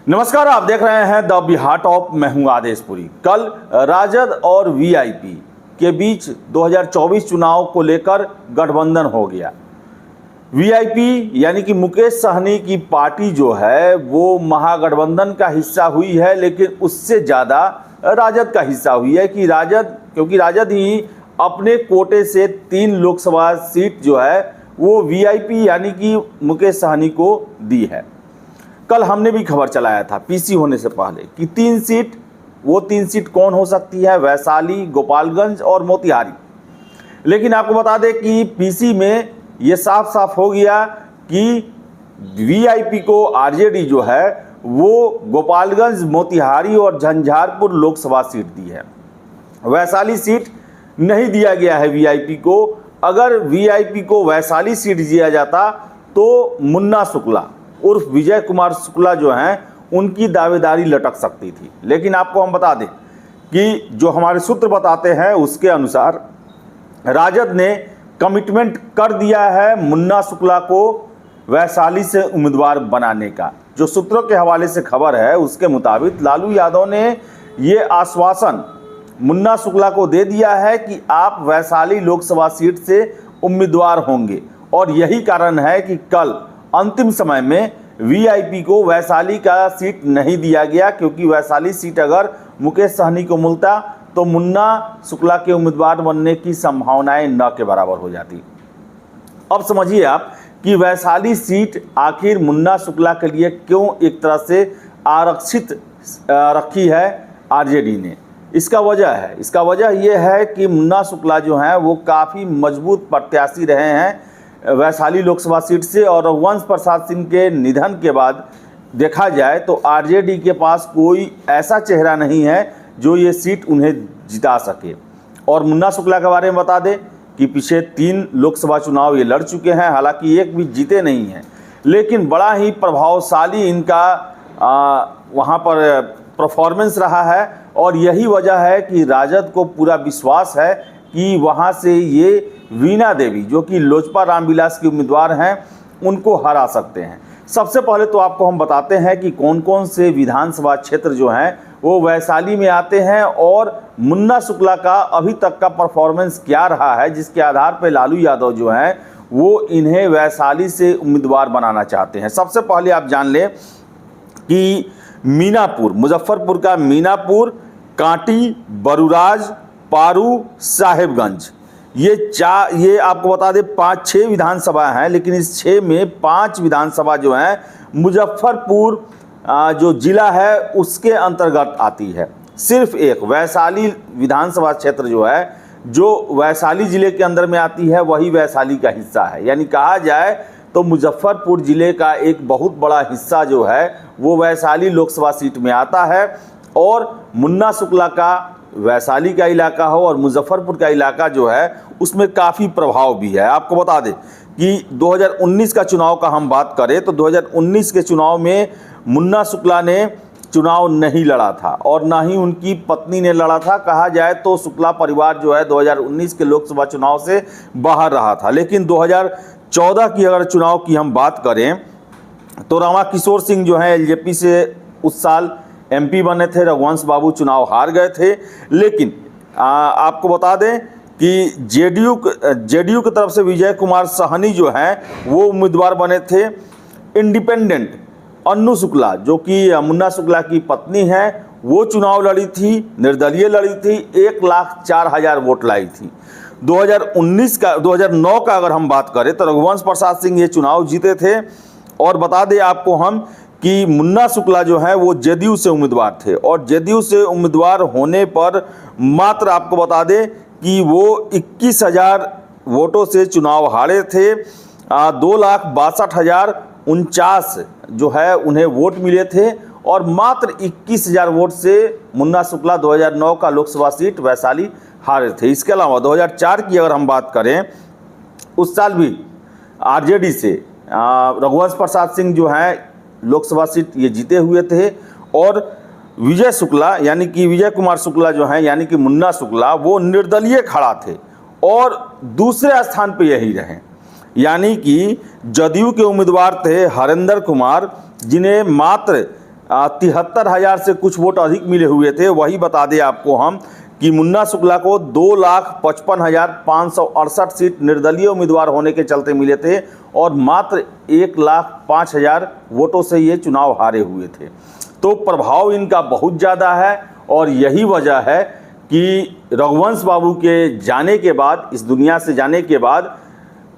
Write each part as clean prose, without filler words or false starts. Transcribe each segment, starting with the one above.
नमस्कार, आप देख रहे हैं द बिहार टॉप। मैं हूं आदेशपुरी। कल राजद और वीआईपी के बीच 2024 चुनाव को लेकर गठबंधन हो गया। वीआईपी यानी कि मुकेश सहनी की पार्टी जो है वो महागठबंधन का हिस्सा हुई है, लेकिन उससे ज़्यादा राजद का हिस्सा हुई है क्योंकि राजद ही अपने कोटे से 3 लोकसभा सीट जो है वो वीआईपी यानी कि मुकेश सहनी को दी है। कल हमने भी खबर चलाया था पीसी होने से पहले कि 3 सीट कौन हो सकती है, वैशाली, गोपालगंज और मोतिहारी। लेकिन आपको बता दें कि पीसी में ये साफ साफ हो गया कि वीआईपी को आरजेडी जो है वो गोपालगंज, मोतिहारी और झंझारपुर लोकसभा सीट दी है। वैशाली सीट नहीं दिया गया है वीआईपी को। अगर वीआईपी को वैशाली सीट दिया जाता तो मुन्ना शुक्ला उर्फ विजय कुमार शुक्ला जो हैं उनकी दावेदारी लटक सकती थी। लेकिन आपको हम बता दें कि जो हमारे सूत्र बताते हैं उसके अनुसार राजद ने कमिटमेंट कर दिया है मुन्ना शुक्ला को वैशाली से उम्मीदवार बनाने का। जो सूत्रों के हवाले से खबर है उसके मुताबिक लालू यादव ने ये आश्वासन मुन्ना शुक्ला को दे दिया है कि आप वैशाली लोकसभा सीट से उम्मीदवार होंगे, और यही कारण है कि कल अंतिम समय में वीआईपी को वैशाली का सीट नहीं दिया गया, क्योंकि वैशाली सीट अगर मुकेश सहनी को मिलता तो मुन्ना शुक्ला के उम्मीदवार बनने की संभावनाएं न के बराबर हो जाती। अब समझिए आप कि वैशाली सीट आखिर मुन्ना शुक्ला के लिए क्यों एक तरह से आरक्षित रखी है आरजेडी ने। इसका वजह यह है कि मुन्ना शुक्ला जो हैं वो काफ़ी मजबूत प्रत्याशी रहे हैं वैशाली लोकसभा सीट से, और रघुवंश प्रसाद सिंह के निधन के बाद देखा जाए तो आरजेडी के पास कोई ऐसा चेहरा नहीं है जो ये सीट उन्हें जिता सके। और मुन्ना शुक्ला के बारे में बता दें कि पिछले 3 लोकसभा चुनाव ये लड़ चुके हैं, हालांकि एक भी जीते नहीं हैं, लेकिन बड़ा ही प्रभावशाली इनका वहाँ पर परफॉर्मेंस रहा है। और यही वजह है कि राजद को पूरा विश्वास है कि वहाँ से ये वीणा देवी जो कि लोजपा रामविलास की उम्मीदवार हैं उनको हरा सकते हैं। सबसे पहले तो आपको हम बताते हैं कि कौन कौन से विधानसभा क्षेत्र जो हैं वो वैशाली में आते हैं और मुन्ना शुक्ला का अभी तक का परफॉर्मेंस क्या रहा है, जिसके आधार पर लालू यादव जो हैं वो इन्हें वैशाली से उम्मीदवार बनाना चाहते हैं। सबसे पहले आप जान लें कि मीनापुर, मुजफ्फरपुर का मीनापुर, कांटी, बरुराज, पारू, साहेबगंज, ये आपको बता दें 5-6 विधानसभा हैं, लेकिन इस 6 में 5 विधानसभा जो हैं मुजफ्फरपुर जो जिला है उसके अंतर्गत आती है। सिर्फ एक वैशाली विधानसभा क्षेत्र जो है जो वैशाली जिले के अंदर में आती है वही वैशाली का हिस्सा है। यानी कहा जाए तो मुजफ्फरपुर जिले का एक बहुत बड़ा हिस्सा जो है वो वैशाली लोकसभा सीट में आता है। और मुन्ना शुक्ला का वैशाली का इलाका हो और मुजफ्फरपुर का इलाका जो है उसमें काफ़ी प्रभाव भी है। आपको बता दें कि 2019 का चुनाव का हम बात करें तो 2019 के चुनाव में मुन्ना शुक्ला ने चुनाव नहीं लड़ा था और ना ही उनकी पत्नी ने लड़ा था। कहा जाए तो शुक्ला परिवार जो है 2019 के लोकसभा चुनाव से बाहर रहा था। लेकिन 2014 की अगर चुनाव की हम बात करें तो रामा किशोर सिंह जो हैं एलजेपी से उस साल एमपी बने थे, रघुवंश बाबू चुनाव हार गए थे। लेकिन आपको बता दें कि जेडीयू की तरफ से विजय कुमार सहनी जो हैं वो उम्मीदवार बने थे। इंडिपेंडेंट अन्नू शुक्ला जो कि मुन्ना शुक्ला की पत्नी हैं वो चुनाव लड़ी थी, निर्दलीय लड़ी थी, 1,04,000 वोट लाई थी। 2009 का अगर हम बात करें तो रघुवंश प्रसाद सिंह ये चुनाव जीते थे। और बता दें आपको हम कि मुन्ना शुक्ला जो है वो जेडीयू से उम्मीदवार 62 और जेडीयू से उम्मीदवार होने पर मात्र आपको बता दें कि वो 21,000 वोटों से चुनाव हारे थे। 2,62,049 जो है उन्हें वोट मिले थे और मात्र 21,000 वोट से मुन्ना शुक्ला 2009 का लोकसभा सीट वैशाली हारे थे। इसके अलावा 2004 की अगर हम बात करें उस साल भी आरजेडी से रघुवंश प्रसाद सिंह जो हैं लोकसभा सीट ये जीते हुए थे। और विजय शुक्ला यानी कि विजय कुमार शुक्ला जो हैं यानी कि मुन्ना शुक्ला वो निर्दलीय खड़ा थे और दूसरे स्थान पे यही रहे। यानी कि जदयू के उम्मीदवार थे हरेंद्र कुमार जिन्हें मात्र 73,000 से कुछ वोट अधिक मिले हुए थे। वही बता दें आपको हम कि मुन्ना शुक्ला को 2,55,568 सीट निर्दलीय उम्मीदवार होने के चलते मिले थे और मात्र 1,05,000 वोटों से ये चुनाव हारे हुए थे। तो प्रभाव इनका बहुत ज़्यादा है और यही वजह है कि रघुवंश बाबू के जाने के बाद, इस दुनिया से जाने के बाद,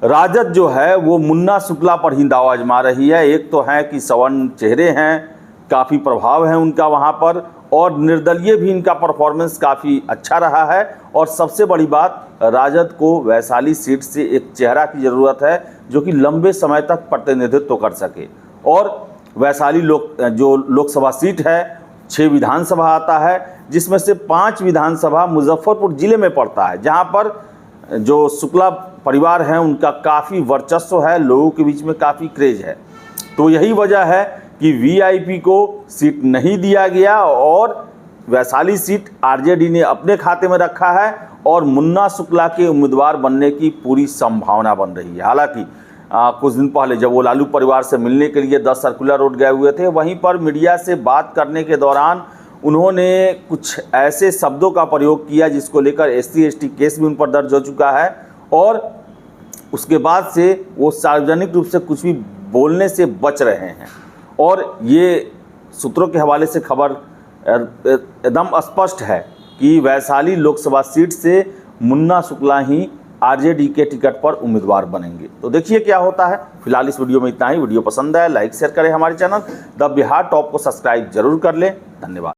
राजद जो है वो मुन्ना शुक्ला पर ही दाव आजमा रही है। एक तो है कि सवर्ण चेहरे हैं, काफ़ी प्रभाव है उनका वहाँ पर, और निर्दलीय भी इनका परफॉर्मेंस काफ़ी अच्छा रहा है। और सबसे बड़ी बात, राजद को वैशाली सीट से एक चेहरा की ज़रूरत है जो कि लंबे समय तक प्रतिनिधित्व कर सके। और वैशाली जो लोकसभा सीट है, 6 विधानसभा आता है, जिसमें से 5 विधानसभा मुजफ्फरपुर ज़िले में पड़ता है, जहाँ पर जो शुक्ला परिवार हैं उनका काफ़ी वर्चस्व है, लोगों के बीच में काफ़ी क्रेज है। तो यही वजह है कि वीआईपी को सीट नहीं दिया गया और वैशाली सीट आरजेडी ने अपने खाते में रखा है और मुन्ना शुक्ला के उम्मीदवार बनने की पूरी संभावना बन रही है। हालांकि कुछ दिन पहले जब वो लालू परिवार से मिलने के लिए 10 सर्कुलर रोड गए हुए थे, वहीं पर मीडिया से बात करने के दौरान उन्होंने कुछ ऐसे शब्दों का प्रयोग किया जिसको लेकर SC/ST केस भी उन पर दर्ज हो चुका है और उसके बाद से वो सार्वजनिक रूप से कुछ भी बोलने से बच रहे हैं। और ये सूत्रों के हवाले से खबर एकदम स्पष्ट है कि वैशाली लोकसभा सीट से मुन्ना शुक्ला ही आरजेडी के टिकट पर उम्मीदवार बनेंगे। तो देखिए क्या होता है। फिलहाल इस वीडियो में इतना ही। वीडियो पसंद आए लाइक शेयर करें, हमारे चैनल द बिहार टॉप को सब्सक्राइब जरूर कर लें। धन्यवाद।